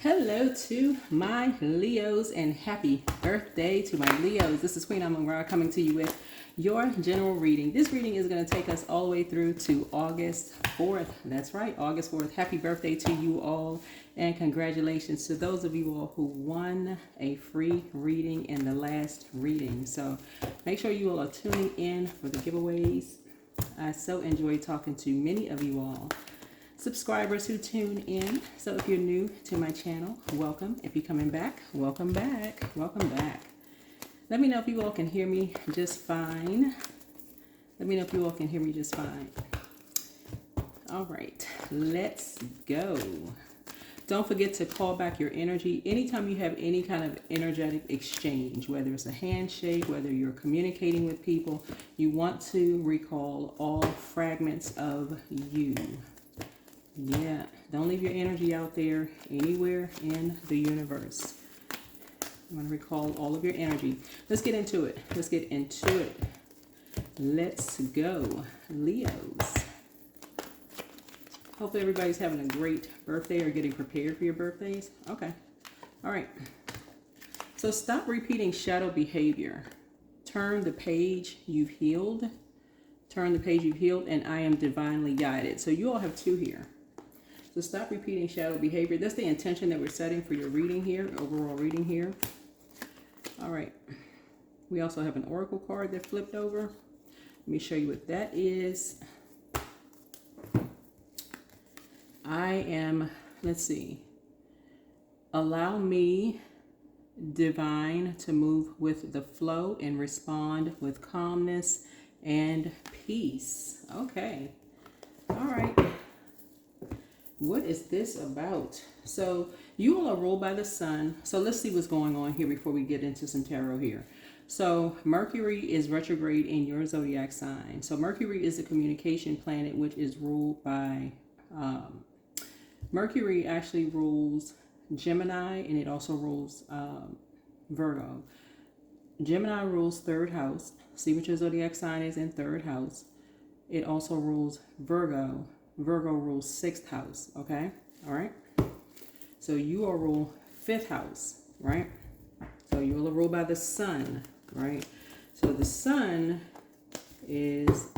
Hello to my Leos and happy birthday to my Leos. This is Queen Amun Ra coming to you with your general reading. This reading is going to take us all the way through to August 4th. That's right, August 4th. Happy birthday to you all, and congratulations to those of you all who won a free reading in the last reading. So make sure you all are tuning in for the giveaways. I so enjoy talking to many of you all subscribers who tune in. So if you're new to my channel, welcome. If you're coming back, welcome back. Welcome back. Let me know if you all can hear me just fine. Let me know if you all can hear me just fine. All right, let's go. Don't forget to call back your energy. Anytime you have any kind of energetic exchange, whether it's a handshake, whether you're communicating with people, you want to recall all fragments of you. Yeah, don't leave your energy out there anywhere in the universe. I'm going to recall all of your energy. Let's get into it. Let's get into it. Let's go, Leos. Hopefully everybody's having a great birthday or getting prepared for your birthdays. Okay. All right. So stop repeating shadow behavior. Turn the page you've healed. Turn the page you've healed, and I am divinely guided. So you all have two here. So stop repeating shadow behavior. That's the intention that we're setting for your reading here, overall reading here. All right. We also have an oracle card that flipped over. Let me show you what that is. I am, let's see. Allow me, divine, to move with the flow and respond with calmness and peace. Okay. All right. What is this about? So you all are ruled by the sun. So let's see what's going on here before we get into some tarot here. So Mercury is retrograde in your zodiac sign. So Mercury is the communication planet, which is ruled by, Mercury actually rules Gemini, and it also rules Virgo. Gemini rules third house. See what your zodiac sign is in third house. It also rules Virgo. Virgo rules sixth house, okay? All right? So you are ruled fifth house, right? So you are ruled by the sun, right? So the sun is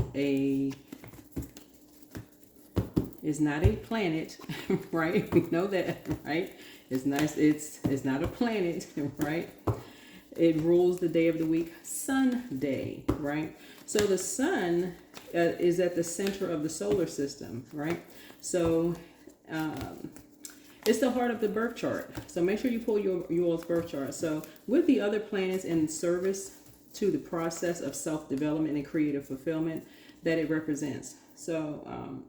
not a planet, right? We know that, right? It's nice. It's not a planet, right? It rules the day of the week, Sunday, right? So the sun is at the center of the solar system, right? So it's the heart of the birth chart. So make sure you pull your all's birth chart. So with the other planets in service to the process of self-development and creative fulfillment that it represents. So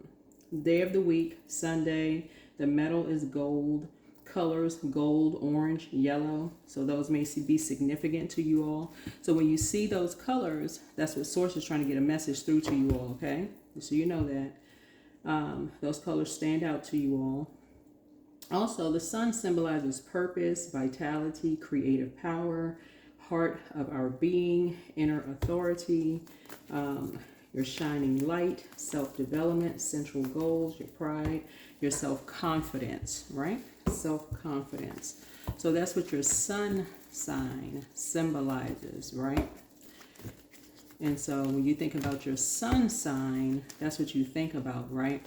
day of the week, Sunday, the metal is gold. Colors, gold, orange, yellow. So those may be significant to you all. So when you see those colors, that's what Source is trying to get a message through to you all, okay? So you know that. Those colors stand out to you all. Also, the sun symbolizes purpose, vitality, creative power, heart of our being, inner authority, your shining light, self-development, central goals, your pride, your self-confidence, right? Self-confidence. So that's what your sun sign symbolizes, right? And so when you think about your sun sign, that's what you think about, right?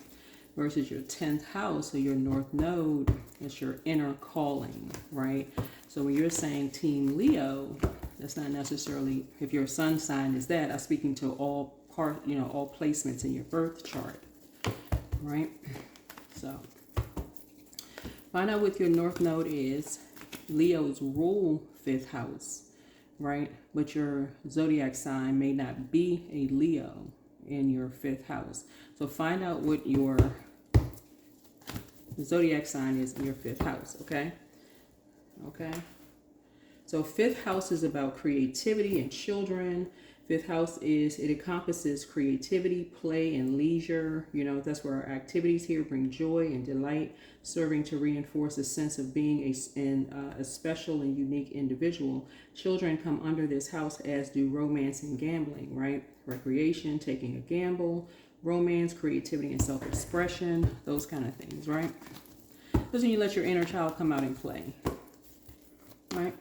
Versus your 10th house or your north node, it's your inner calling, right? So when you're saying Team Leo, that's not necessarily, if your sun sign is that, I'm speaking to all all placements in your birth chart, right? So find out what your north node is. Leos rule fifth house, right? But your zodiac sign may not be a Leo in your fifth house. So find out what your zodiac sign is in your fifth house, okay? Okay. So fifth house is about creativity and children. Fifth house it encompasses creativity, play, and leisure. You know, that's where our activities here bring joy and delight, serving to reinforce a sense of being a special and unique individual. Children come under this house, as do romance and gambling, right? Recreation, taking a gamble, romance, creativity, and self-expression, those kind of things, right? This is when you let your inner child come out and play, right?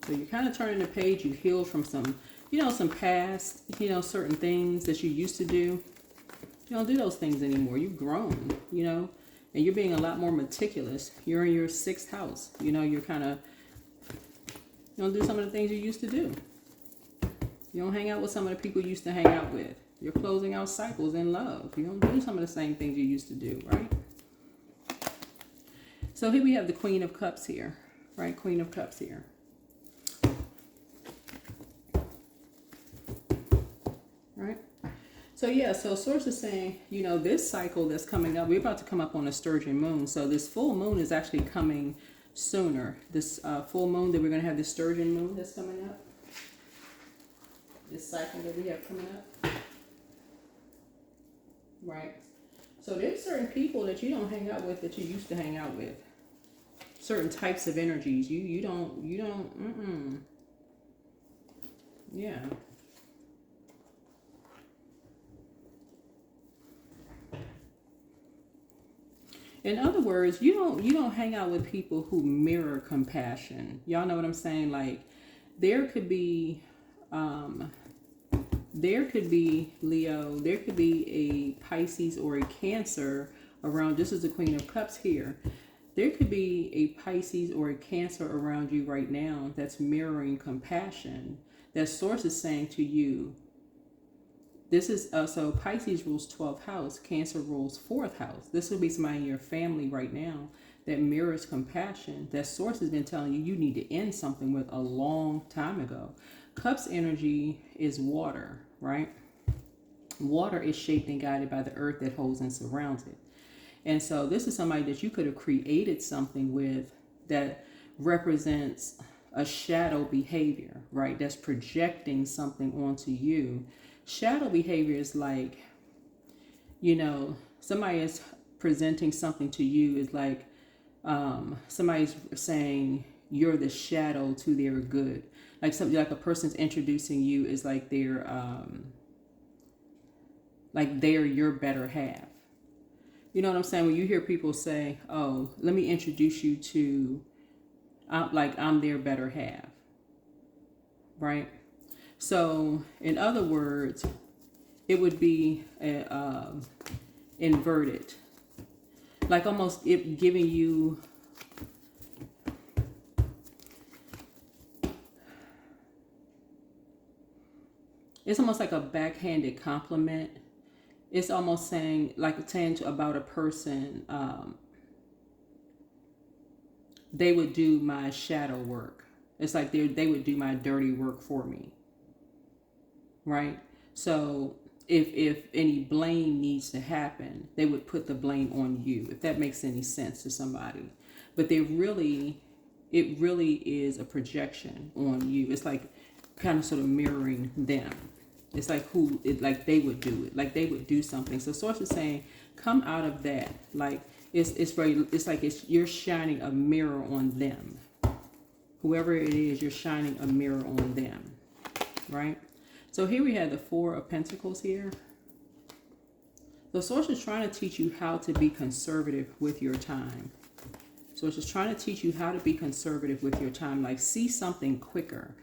So you're kind of turning the page. You heal from some, some past, certain things that you used to do. You don't do those things anymore. You've grown, and you're being a lot more meticulous. You're in your 6th house. You're kind of, you don't do some of the things you used to do. You don't hang out with some of the people you used to hang out with. You're closing out cycles in love. You don't do some of the same things you used to do, right? So here we have the Queen of Cups here, right? Queen of Cups here. Right? So yeah, so Source is saying, this cycle that's coming up, we're about to come up on a sturgeon moon. So this full moon is actually coming sooner. This full moon that we're going to have, this sturgeon moon that's coming up. This cycle that we have coming up. Right? So there's certain people that you don't hang out with that you used to hang out with. Certain types of energies. You don't, yeah. In other words, you don't hang out with people who mirror compassion. Y'all know what I'm saying? Like, there could be Leo, there could be a Pisces or a Cancer around. This is the Queen of Cups here. There could be a Pisces or a Cancer around you right now that's mirroring compassion. That Source is saying to you, this is so Pisces rules 12th house, Cancer rules 4th house. This will be somebody in your family right now that mirrors compassion. That Source has been telling you need to end something with a long time ago. Cups energy is water, right? Water is shaped and guided by the earth that holds and surrounds it. And so this is somebody that you could have created something with that represents a shadow behavior, right? That's projecting something onto you. Shadow behavior is like, somebody is presenting something to you is like somebody's saying you're the shadow to their good. Like something like a person's introducing you is like they're your better half. You know what I'm saying? When you hear people say, "Oh, let me introduce you to," I'm their better half, right? So, in other words, it would be inverted, like almost it giving you. It's almost like a backhanded compliment. It's almost saying about a person, they would do my shadow work. It's like they would do my dirty work for me. Right? So if any blame needs to happen, they would put the blame on you, if that makes any sense to somebody. But it really is a projection on you. It's like kind of sort of mirroring them. It's like they would do it, like they would do something. So Source is saying, come out of that. Like you're shining a mirror on them. Whoever it is, you're shining a mirror on them, right? So here we have the 4 of Pentacles here. The Source is trying to teach you how to be conservative with your time. So it's just trying to teach you how to be conservative with your time. Like, see something quicker.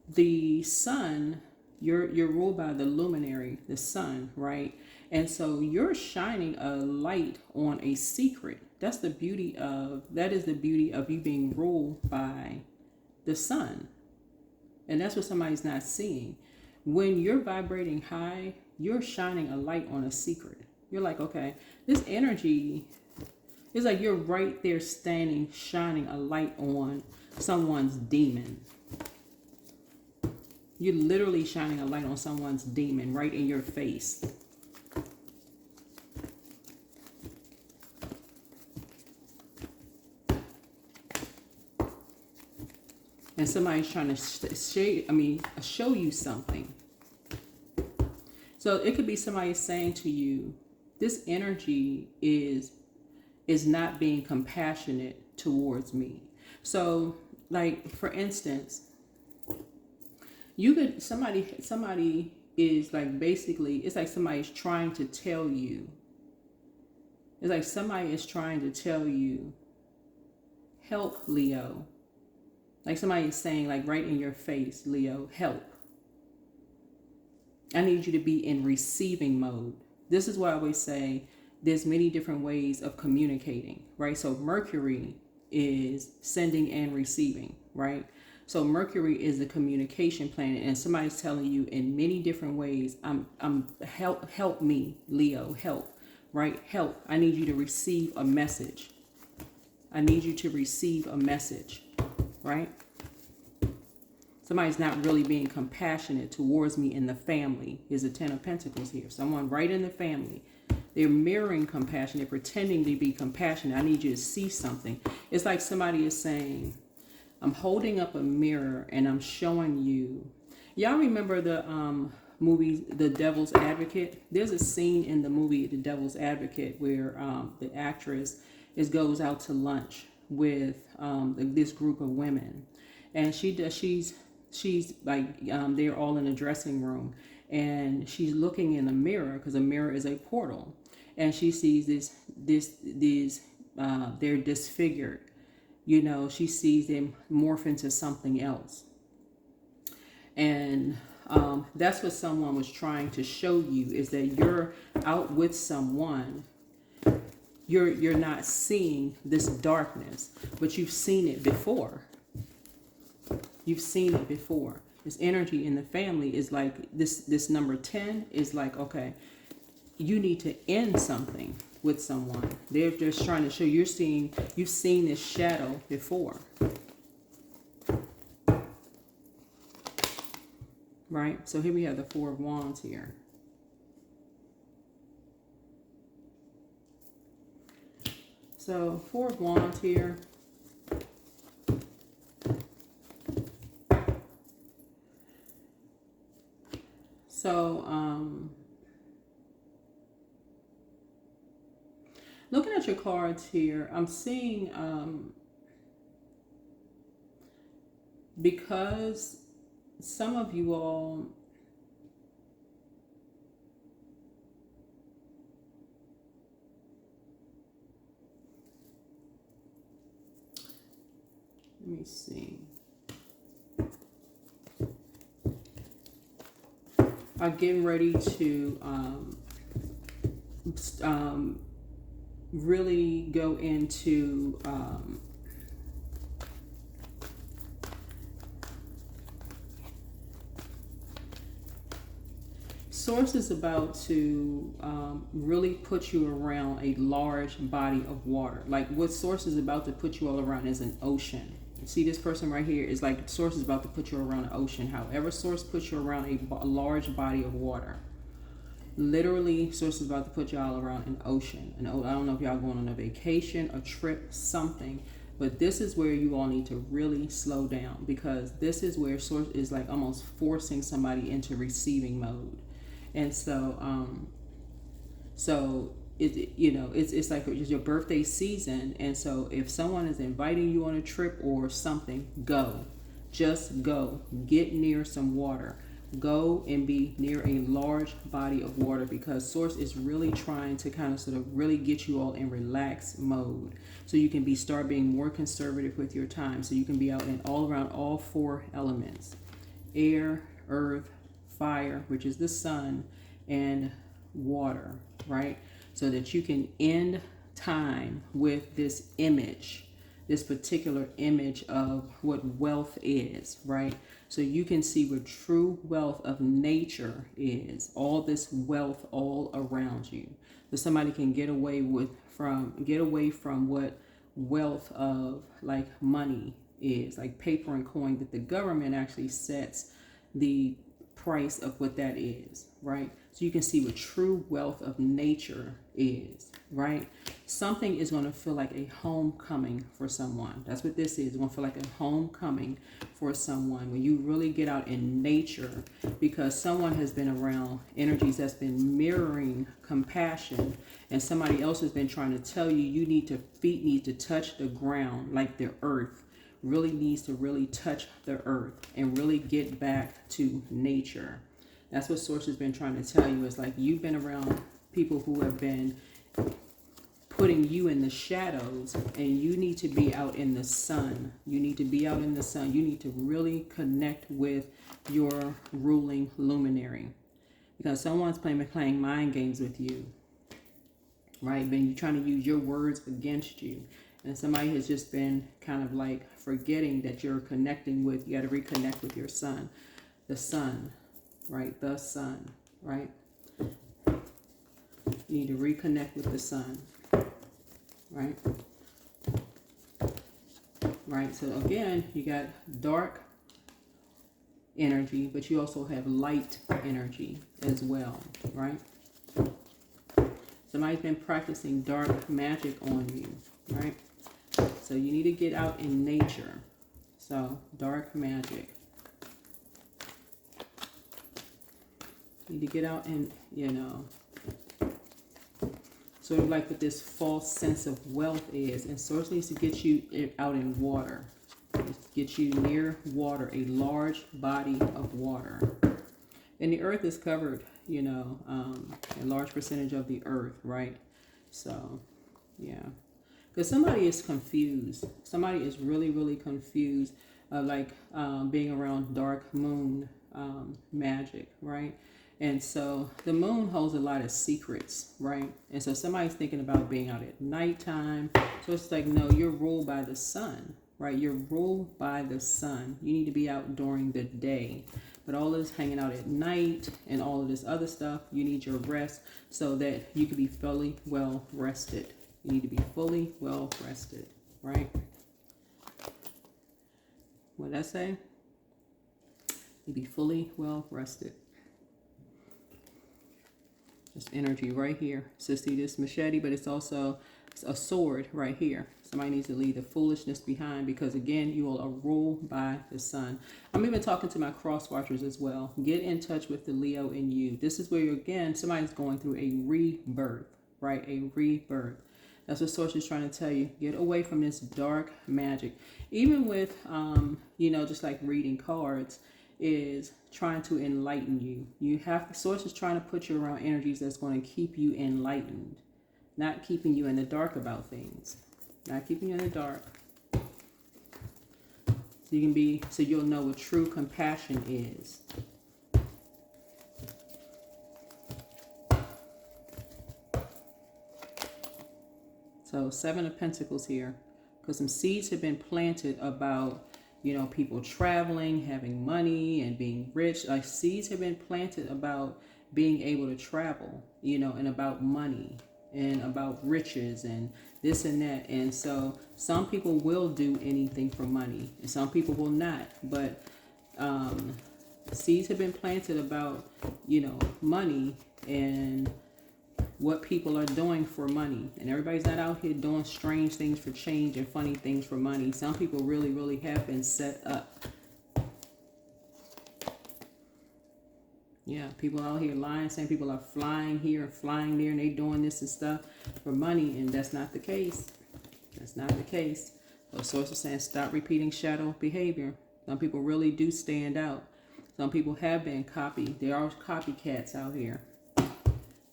The sun. You're ruled by the luminary, the sun, right? And so you're shining a light on a secret. That is the beauty of you being ruled by the sun. And that's what somebody's not seeing. When you're vibrating high, you're shining a light on a secret. You're like, okay, this energy is like you're right there standing, shining a light on someone's demon. You're literally shining a light on someone's demon right in your face. And somebody's trying to show you something. So it could be somebody saying to you, this energy is not being compassionate towards me. So, like, for instance, somebody is like, basically, it's like somebody's trying to tell you It's like somebody is trying to tell you, help, Leo. Like somebody is saying, like right in your face, Leo, help. I need you to be in receiving mode. This is why I always say there's many different ways of communicating, right? So Mercury is sending and receiving, right? So Mercury is the communication planet, and somebody's telling you in many different ways, help me, Leo, help, right? Help. I need you to receive a message. I need you to receive a message, right? Somebody's not really being compassionate towards me in the family. Is the Ten of Pentacles here. Someone right in the family. They're mirroring compassion. They're pretending to be compassionate. I need you to see something. It's like somebody is saying, I'm holding up a mirror and I'm showing you. Y'all remember the movie The Devil's Advocate? There's a scene in the movie The Devil's Advocate where the actress goes out to lunch with this group of women, and she's like they're all in a dressing room, and she's looking in a mirror because a mirror is a portal, and she sees these they're disfigured. You know, she sees them morph into something else. And that's what someone was trying to show you, is that you're out with someone. You're not seeing this darkness, but you've seen it before. You've seen it before. This energy in the family is like this number 10 is like, okay, you need to end something with someone. They're just trying to show you've seen this shadow before. Right? So here we have the Four of Wands here. So Four of Wands here. So looking at your cards here, I'm seeing because some of you all let me see. Are getting ready to really go into Source is about to really put you around a large body of water. Like what Source is about to put you all around is an ocean. See this person right here is like Source is about to put you around an ocean. However, Source puts you around a large body of water. Literally, Source is about to put y'all around an ocean. And I don't know if y'all going on a vacation, a trip, something. But this is where you all need to really slow down, because this is where Source is like almost forcing somebody into receiving mode. And so, it's like it's your birthday season. And so if someone is inviting you on a trip or something, go. Just go. Get near some water. Go and be near a large body of water, because Source is really trying to kind of sort of really get you all in relaxed mode, so you can start being more conservative with your time, so you can be out in all around all four elements: air, earth, fire, which is the sun, and water, right? So that you can end time with this image, this particular image of what wealth is, right? So you can see what true wealth of nature is, all this wealth all around you. So somebody can get away from what wealth of like money is, like paper and coin, that the government actually sets the price of what that is, right? So you can see what true wealth of nature is, right? Something is going to feel like a homecoming for someone. That's what this is. It's going to feel like a homecoming for someone when you really get out in nature, because someone has been around energies that's been mirroring compassion, and somebody else has been trying to tell you feet need to touch the ground, like the earth really needs to really touch the earth and really get back to nature. That's what Source has been trying to tell you. It's like you've been around people who have been putting you in the shadows, and you need to be out in the sun. You need to be out in the sun. You need to really connect with your ruling luminary, because someone's playing mind games with you, right? Then you're trying to use your words against you, and somebody has just been kind of like forgetting that you're connecting with. You got to reconnect with your sun, the sun, right? The sun, right? You need to reconnect with the sun, right? Right, so again, you got dark energy, but you also have light energy as well, right? Somebody's been practicing dark magic on you, right? So you need to get out in nature. So, dark magic. You need to get out and, you know, sort of like what this false sense of wealth is. And source needs to get you out in water. Get you near water, a large body of water. And the earth is covered, you know, a large percentage of the earth, right? So, yeah. Because somebody is confused. Somebody is really, really confused, being around dark moon magic, right? And so the moon holds a lot of secrets, right? And so somebody's thinking about being out at nighttime. So it's like, no, you're ruled by the sun, right? You're ruled by the sun. You need to be out during the day. But all this hanging out at night and all of this other stuff, you need your rest so that you can be fully well rested. You need to be fully well rested, right? What did I say? You be fully well rested. This energy right here. So see this machete, but it's also a sword right here. Somebody needs to leave the foolishness behind, because again, you all are ruled by the sun. I'm even talking to my cross watchers as well. Get in touch with the Leo in you. This is where, again, somebody's going through a rebirth, right? A rebirth. That's what Source is trying to tell you. Get away from this dark magic. Even with, just like reading cards, is trying to enlighten you. You have, the Source is trying to put you around energies that's going to keep you enlightened, not keeping you in the dark about things, not keeping you in the dark. So you'll know what true compassion is. So 7 of Pentacles here, because some seeds have been planted about, people traveling, having money, and being rich. Like seeds have been planted about being able to travel, and about money and about riches and this and that. And so some people will do anything for money and some people will not. But seeds have been planted about, money and what people are doing for money. And everybody's not out here doing strange things for change and funny things for money. Some people really, really have been set up. Yeah, people out here lying, saying people are flying here and flying there and they doing this and stuff for money, and that's not the case. That's not the case. So Source is saying stop repeating shadow behavior. Some people really do stand out. Some people have been copied. There are copycats out here.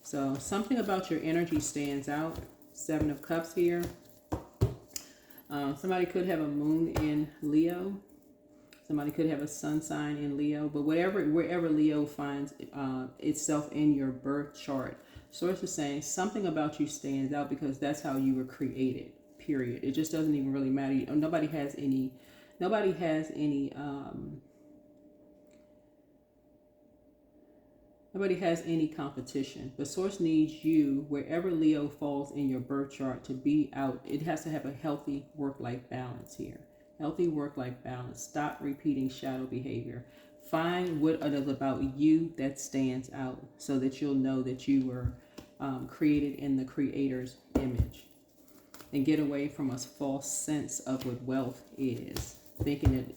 So something about your energy stands out. 7 of Cups here. Somebody could have a moon in Leo. Somebody could have a sun sign in Leo. But wherever Leo finds itself in your birth chart, Source is saying something about you stands out because that's how you were created, period. It just doesn't even really matter. Nobody has any competition. But Source needs you, wherever Leo falls in your birth chart, to be out. It has to have a healthy work-life balance here. Healthy work-life balance. Stop repeating shadow behavior. Find what it is about you that stands out so that you'll know that you were created in the Creator's image. And get away from a false sense of what wealth is. Thinking that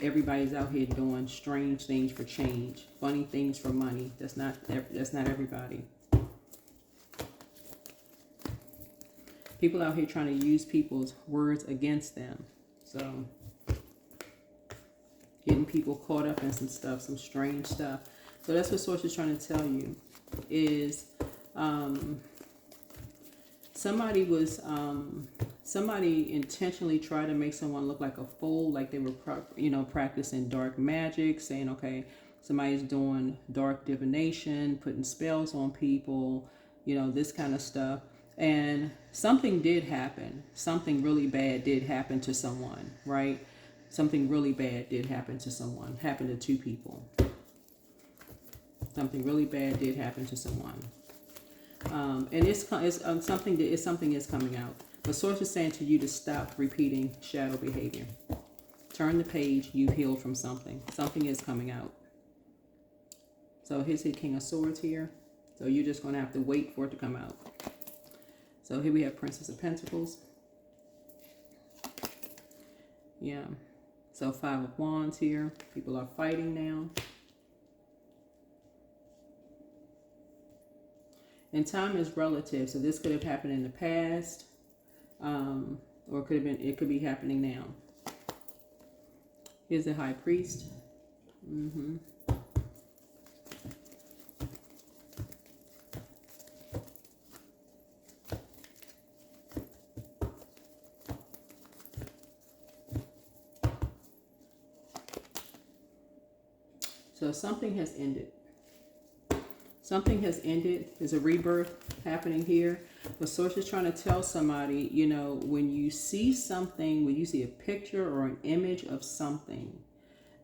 everybody's out here doing strange things for change, funny things for money. That's not everybody. People out here trying to use people's words against them. So getting people caught up in some stuff, some strange stuff. So that's what Source is trying to tell you is somebody was somebody intentionally tried to make someone look like a fool, like they were practicing dark magic, saying, okay, somebody's doing dark divination, putting spells on people, this kind of stuff. And something did happen. Something really bad did happen to someone, right? Something really bad did happen to someone. Happened to two people. Something really bad did happen to someone. And something is coming out. The source is saying to you to stop repeating shadow behavior. Turn the page. You've healed from something. Something is coming out. So here's the King of Swords here. So you're just going to have to wait for it to come out. So here we have Princess of Pentacles. Yeah. So 5 of Wands here. People are fighting now. And time is relative. So this could have happened in the past. Or it could be happening now. Here's the High Priest. So something has ended. Something has ended. There's a rebirth happening here. The source is trying to tell somebody, when you see something, when you see a picture or an image of something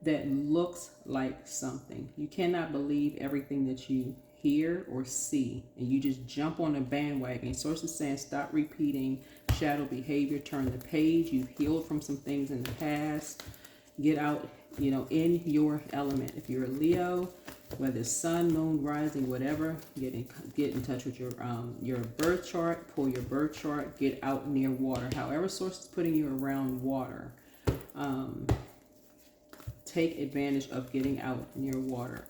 that looks like something, you cannot believe everything that you hear or see, and you just jump on the bandwagon. Source is saying stop repeating shadow behavior. Turn the page. You've healed from some things in the past. Get out, in your element. If you're a Leo, whether it's sun, moon, rising, whatever, get in touch with your birth chart. Pull your birth chart. Get out near water. However, source is putting you around water. Take advantage of getting out near water.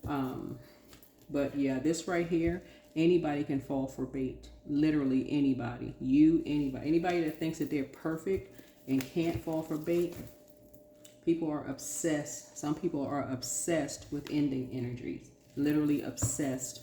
But yeah, this right here, anybody can fall for bait. Literally anybody. Anybody that thinks that they're perfect and can't fall for bait. People are obsessed. Some people are obsessed with ending energies. Literally obsessed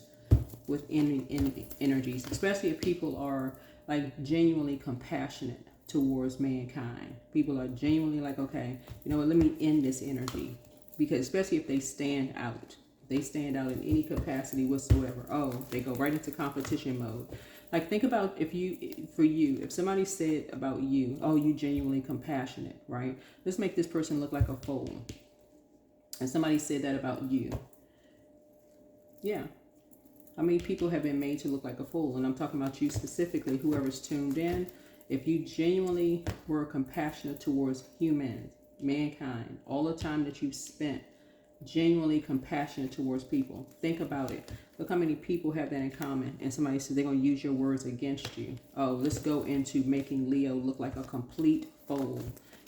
with ending energies. Especially if people are like genuinely compassionate towards mankind. People are genuinely like, okay, let me end this energy. Because especially if they stand out. They stand out in any capacity whatsoever. Oh, they go right into competition mode. Like, think about if somebody said about you, oh, you genuinely compassionate, right? Let's make this person look like a fool. And somebody said that about you. Yeah. I mean, people have been made to look like a fool. And I'm talking about you specifically, whoever's tuned in. If you genuinely were compassionate towards humans, mankind, all the time that you've spent genuinely compassionate towards people. Think about it. Look how many people have that in common. And somebody says they're going to use your words against you. Oh, let's go into making Leo look like a complete fool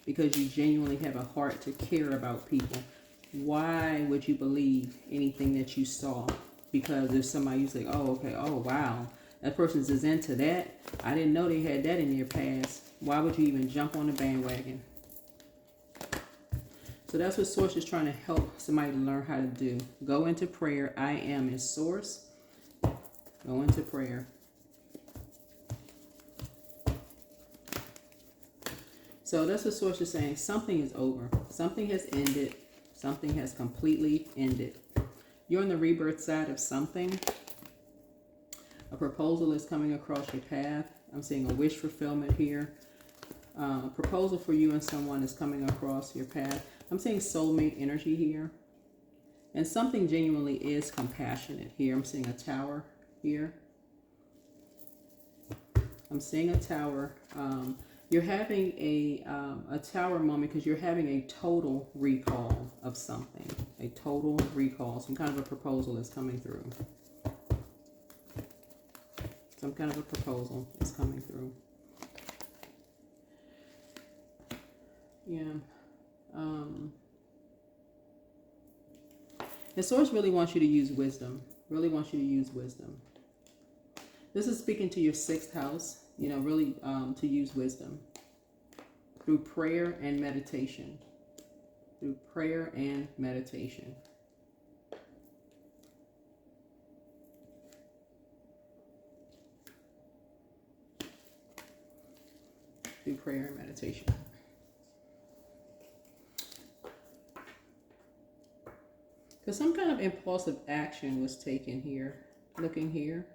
because you genuinely have a heart to care about people. Why would you believe anything that you saw? Because if somebody you say, oh, okay, oh, wow, that person's is into that. I didn't know they had that in their past. Why would you even jump on the bandwagon? So that's what Source is trying to help somebody learn how to do. Go into prayer. I am is Source. Go into prayer. So that's what Source is saying. Something is over. Something has ended. Something has completely ended. You're on the rebirth side of something. A proposal is coming across your path. I'm seeing a wish fulfillment here. Proposal for you and someone is coming across your path. I'm seeing soulmate energy here. And something genuinely is compassionate here. I'm seeing a tower here. I'm seeing a tower. You're having a tower moment because you're having a total recall of something. A total recall. Some kind of a proposal is coming through. Some kind of a proposal is coming through. Yeah. The source really wants you to use wisdom. Really wants you to use wisdom. This is speaking to your 6th house. Really to use wisdom. Through prayer and meditation. Through prayer and meditation. do prayer and meditation. Because some kind of impulsive action was taken here. Looking here.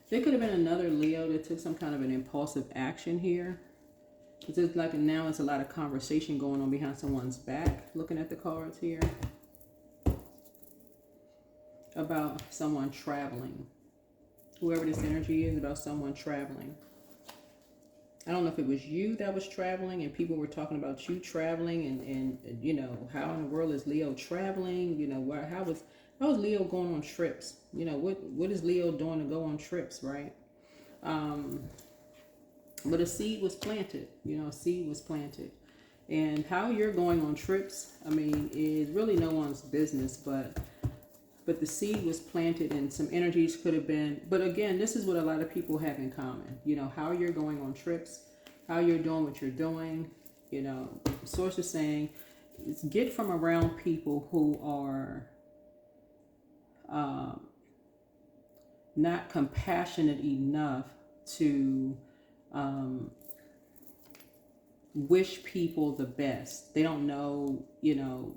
There could have been another Leo that took some kind of an impulsive action here. It's just like now it's a lot of conversation going on behind someone's back. Looking at the cards here. About someone traveling. Whoever this energy is, about someone traveling. I don't know if it was you that was traveling and people were talking about you traveling and you know, how in the world is Leo traveling? You know, how was Leo going on trips? You know, what is Leo doing to go on trips, right? But a seed was planted, you know, a seed was planted. And how you're going on trips, I mean, is really no one's business, but the seed was planted and some energies could have been, but again, this is what a lot of people have in common. You know, how you're going on trips, how you're doing what you're doing, you know, source is saying, is get from around people who are not compassionate enough to wish people the best. They don't know, you know,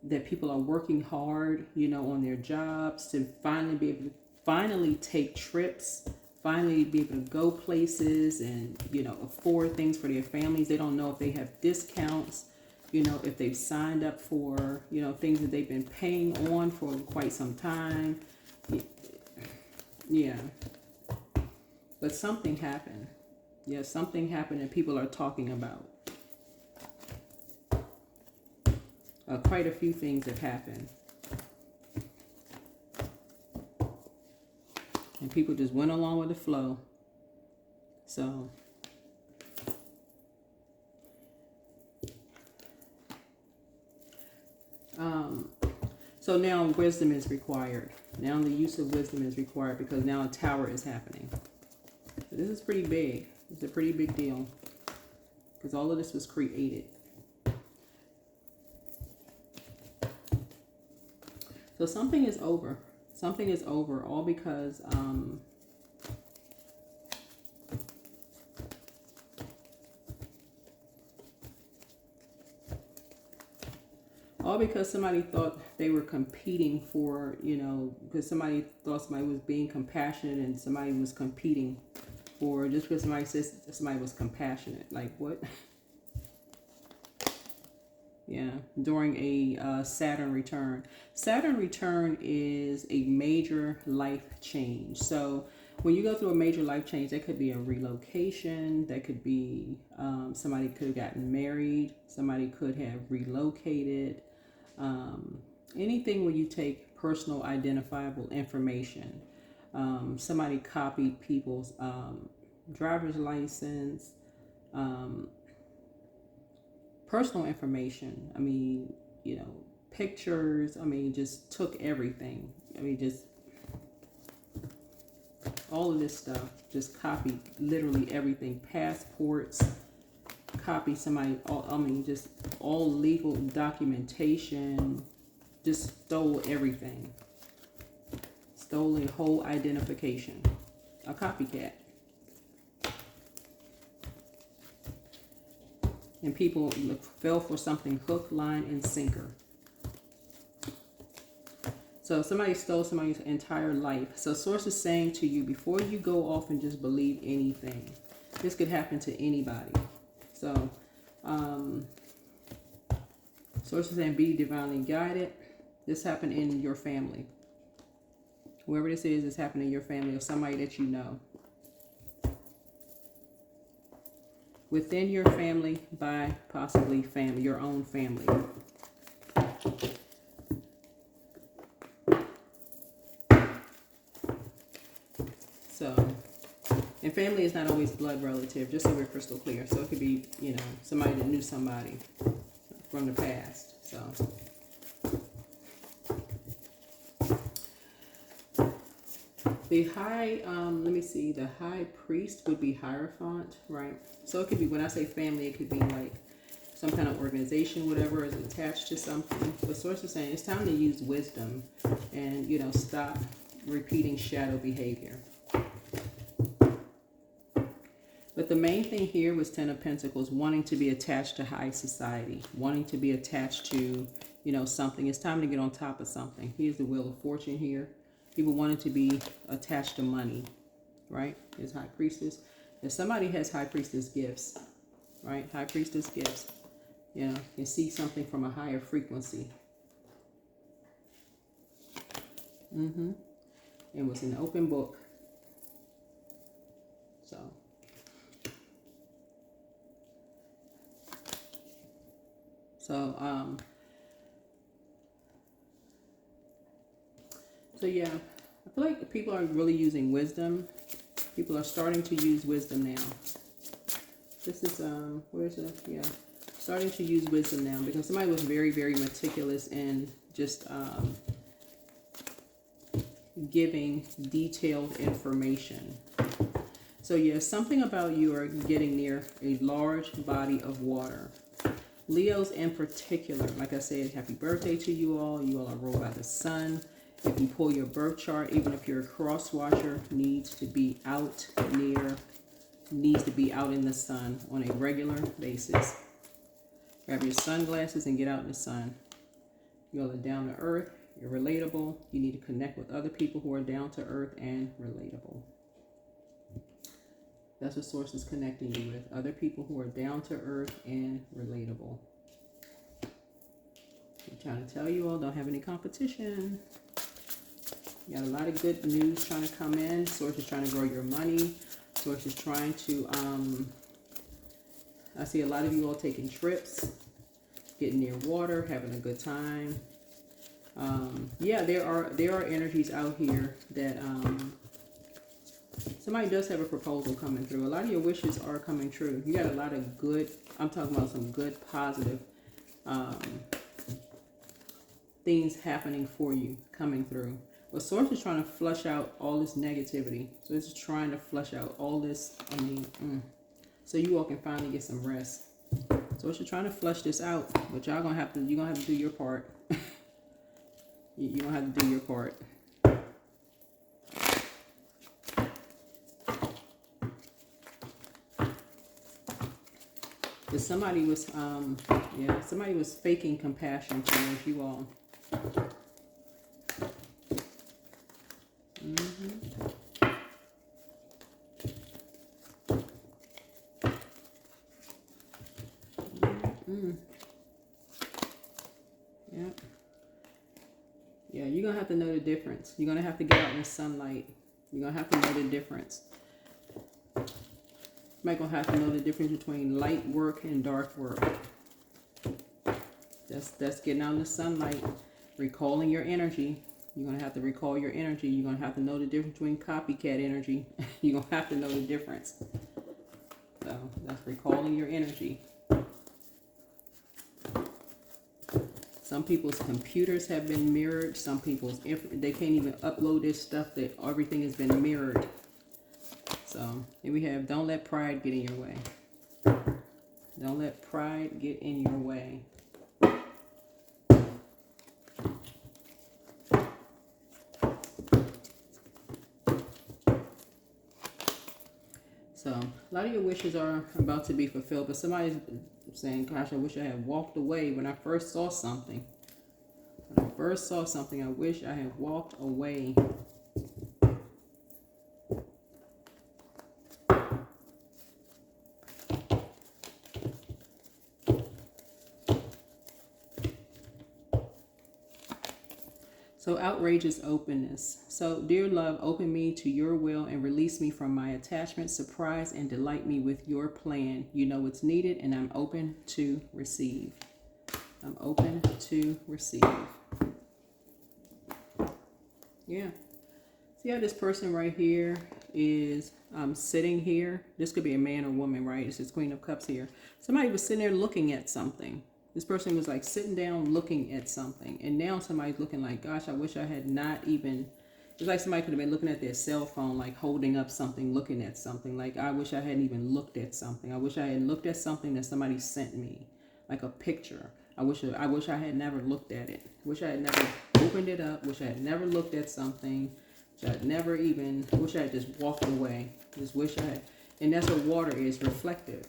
that people are working hard, you know, on their jobs to finally be able to finally take trips, finally be able to go places and, you know, afford things for their families. They don't know if they have discounts, you know, if they've signed up for, you know, things that they've been paying on for quite some time. Yeah. But something happened. Yeah, something happened and people are talking about. Quite a few things have happened. And people just went along with the flow. So, so now wisdom is required. Now the use of wisdom is required because now a tower is happening. So this is pretty big. It's a pretty big deal because all of this was created. So something is over. Something is over, all because somebody thought they were competing for, you know, because somebody thought somebody was being compassionate and somebody was competing for, just because somebody says somebody was compassionate. Like what? Yeah, during a Saturn return. Saturn return is a major life change. So when you go through a major life change, that could be a relocation. That could be somebody could have gotten married. Somebody could have relocated. Anything where you take personal identifiable information. Somebody copied people's driver's license. Personal information, I mean, you know, pictures, I mean, just took everything. I mean, just all of this stuff, just copied literally everything. Passports, copied somebody, just all legal documentation, just stole everything. Stole a whole identification. A copycat. And people fell for something hook, line, and sinker. So somebody stole somebody's entire life. So source is saying to you, before you go off and just believe anything, this could happen to anybody. So source is saying be divinely guided. This happened in your family. Whoever this is happening in your family or somebody that you know. Within your family, by possibly family, your own family. So, and family is not always blood relative, just so we're crystal clear. So it could be, you know, somebody that knew somebody from the past. So, the high, let me see, the high priest would be Hierophant, right? So it could be, when I say family, it could be like some kind of organization, whatever is attached to something. But Source is saying it's time to use wisdom and, you know, stop repeating shadow behavior. But the main thing here was Ten of Pentacles, wanting to be attached to high society, wanting to be attached to, you know, something. It's time to get on top of something. Here's the Wheel of Fortune here. People wanted to be attached to money, right? Here's High Priestess. If somebody has High Priestess gifts, right? High Priestess gifts, you know, you see something from a higher frequency. It was an open book. So yeah, I feel like people are really using wisdom. People are starting to use wisdom now. This is, where's it? Yeah, starting to use wisdom now because somebody was very, very meticulous and just giving detailed information. So yeah, something about you are getting near a large body of water. Leos in particular, like I said, happy birthday to you all. You all are ruled by the sun. If you pull your birth chart, even if you're a cross watcher, needs to be out in the sun on a regular basis. Grab your sunglasses and get out in the sun. You all are down to earth. You're relatable. You need to connect with other people who are down to earth and relatable. That's what Source is connecting you with. Other people who are down to earth and relatable. I'm trying to tell you all, don't have any competition. You got a lot of good news trying to come in. Source is trying to grow your money. Source is trying to, I see a lot of you all taking trips, getting near water, having a good time. Yeah, there are energies out here that, somebody does have a proposal coming through. A lot of your wishes are coming true. You got a lot of good, I'm talking about some good, positive things happening for you, coming through. But Source is trying to flush out all this negativity. So it's trying to flush out all this, so you all can finally get some rest. Source is trying to flush this out, but you're gonna have to do your part. You're gonna have to do your part. But somebody was, somebody was faking compassion towards you all. Yeah, you're going to have to know the difference. You're going to have to get out in the sunlight. You're going to have to know the difference. You might going to have to know the difference between light work and dark work. That's getting out in the sunlight, recalling your energy. You're going to have to recall your energy. You're going to have to know the difference between copycat energy. You're going to have to know the difference. So that's recalling your energy. Some people's computers have been mirrored. Some people's, they can't even upload this stuff, that everything has been mirrored. So here we have, don't let pride get in your way. Don't let pride get in your way. So a lot of your wishes are about to be fulfilled, but somebody's saying, gosh, I wish I had walked away when I first saw something. When I first saw something, I wish I had walked away. So outrageous openness. So dear love, open me to your will and release me from my attachment. Surprise and delight me with your plan. You know what's needed and I'm open to receive. I'm open to receive. Yeah. See how this person right here is sitting here? This could be a man or woman, right? This is Queen of Cups here. Somebody was sitting there looking at something. This person was like sitting down looking at something. And now somebody's looking like, gosh, I wish I had not even... It's like somebody could have been looking at their cell phone, like holding up something, looking at something. Like, I wish I hadn't even looked at something. I wish I had looked at something that somebody sent me. like a picture. I wish I had never looked at it. Wish I had never opened it up. Wish I had never looked at something. Wish I had never even. Wish I had just walked away. Just wish I had. And that's what water is, reflective.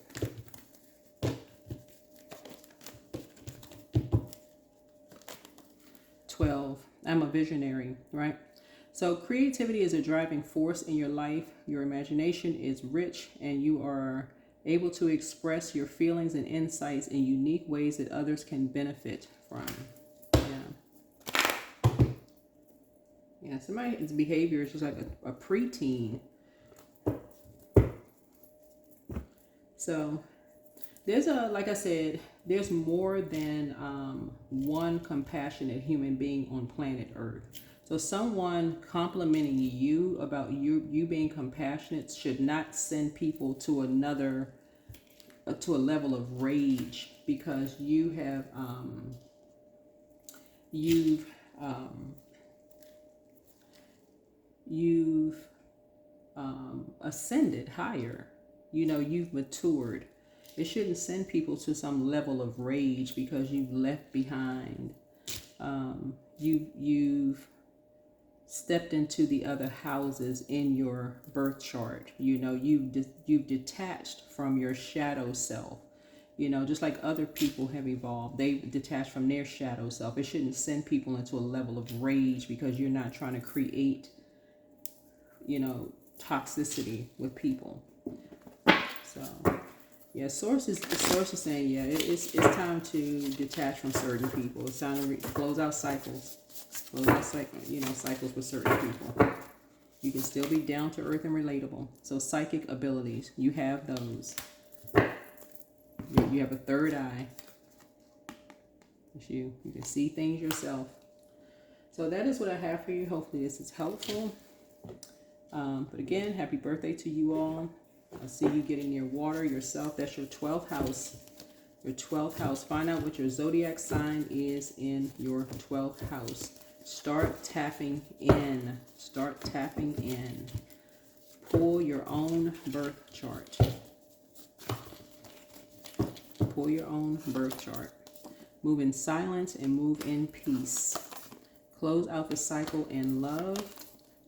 I'm a visionary, right? So creativity is a driving force in your life. Your imagination is rich, and you are able to express your feelings and insights in unique ways that others can benefit from. Yeah, somebody's behavior is just like a preteen. So there's like I said, there's more than one compassionate human being on planet Earth. So someone complimenting you about you being compassionate should not send people to to a level of rage because you've ascended higher. You've matured. It shouldn't send people to some level of rage because you've left behind. You've stepped into the other houses in your birth chart. You've detached from your shadow self. Just like other people have evolved, they've detached from their shadow self. It shouldn't send people into a level of rage because you're not trying to create, toxicity with people. So, yeah, the source is saying, yeah, it's time to detach from certain people. It's time to close out cycles. Cycles with certain people. You can still be down to earth and relatable. So psychic abilities, you have those. You have a third eye. You can see things yourself. So that is what I have for you. Hopefully this is helpful. But again, happy birthday to you all. I see you getting your water yourself. That's your 12th house. Your 12th house. Find out what your zodiac sign is in your 12th house. Start tapping in. Start tapping in. Pull your own birth chart. Pull your own birth chart. Move in silence and move in peace. Close out the cycle in love.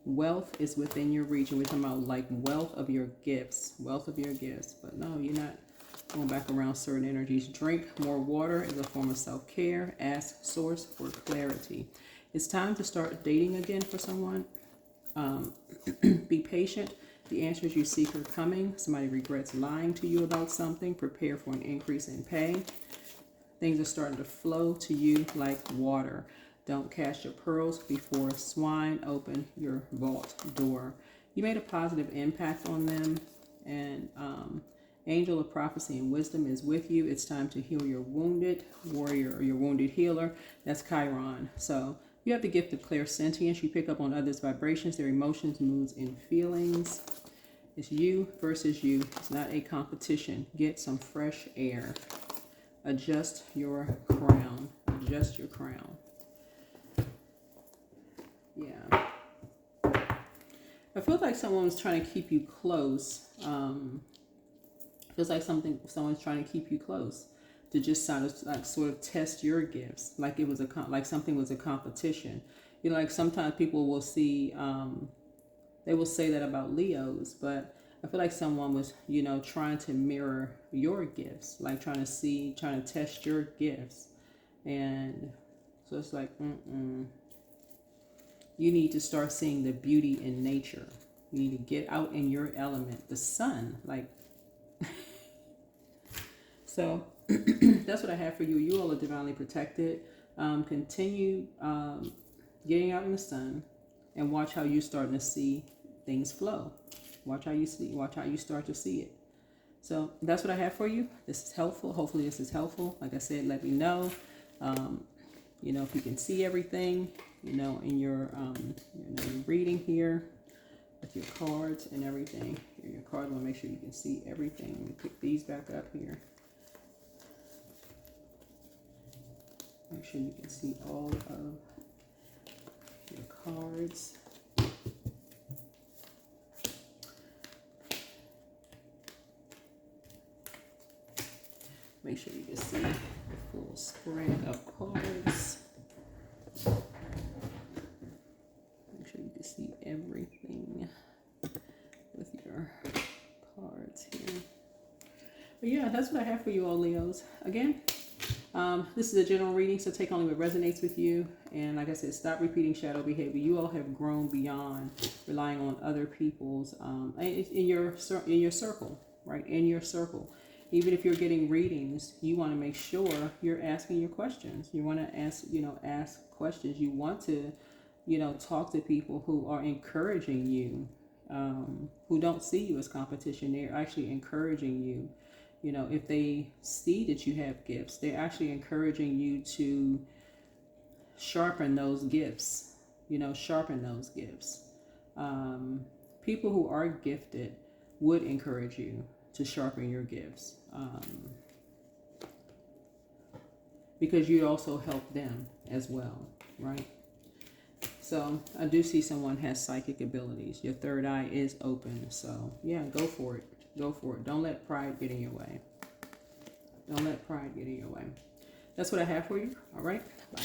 Wealth is within your reach. And we're talking about like wealth of your gifts. Wealth of your gifts. But no, you're not going back around certain energies. Drink more water is a form of self-care. Ask source for clarity. It's time to start dating again for someone. Be patient. The answers you seek are coming. Somebody regrets lying to you about something. Prepare for an increase in pay. Things are starting to flow to you like water. Don't cast your pearls before swine. Open your vault door. You made a positive impact on them. And angel of prophecy and wisdom is with you. It's time to heal your wounded warrior or your wounded healer. That's Chiron. So you have the gift of clairsentience. You pick up on others' vibrations, their emotions, moods, and feelings. It's you versus you. It's not a competition. Get some fresh air. Adjust your crown. Adjust your crown. Yeah. I feel like someone's trying to keep you close. Feels like someone's trying to keep you close to just sort of test your gifts, like it was like something was a competition. Like sometimes people will see, they will say that about Leos, but I feel like someone was, trying to mirror your gifts, like trying to test your gifts, and so it's like, You need to start seeing the beauty in nature. You need to get out in your element, the sun, like. So that's what I have for you. You all are divinely protected. Continue getting out in the sun and watch how you're starting to see things flow. Watch how you start to see it. So that's what I have for you. This is helpful. Hopefully this is helpful. Like I said, let me know. If you can see everything, in your reading here with your cards and everything. Here, your card, I want to make sure you can see everything. Let me pick these back up here. Make sure you can see all of your cards. make sure you can see the full spread of cards. Make sure you can see everything with your cards here. But yeah, that's what I have for you all, Leos. Again, this is a general reading, so take only what resonates with you. And like I said, stop repeating shadow behavior. You all have grown beyond relying on other people's in your circle, right? In your circle. Even if you're getting readings, you want to make sure you're asking your questions. You want to ask questions. You want to, talk to people who are encouraging you, who don't see you as competition. They're actually encouraging you. If they see that you have gifts, they're actually encouraging you to sharpen those gifts, sharpen those gifts. People who are gifted would encourage you to sharpen your gifts, because you also help them as well, right? So I do see someone has psychic abilities. Your third eye is open. So yeah, go for it. Go for it. Don't let pride get in your way. Don't let pride get in your way. That's what I have for you. All right. Bye.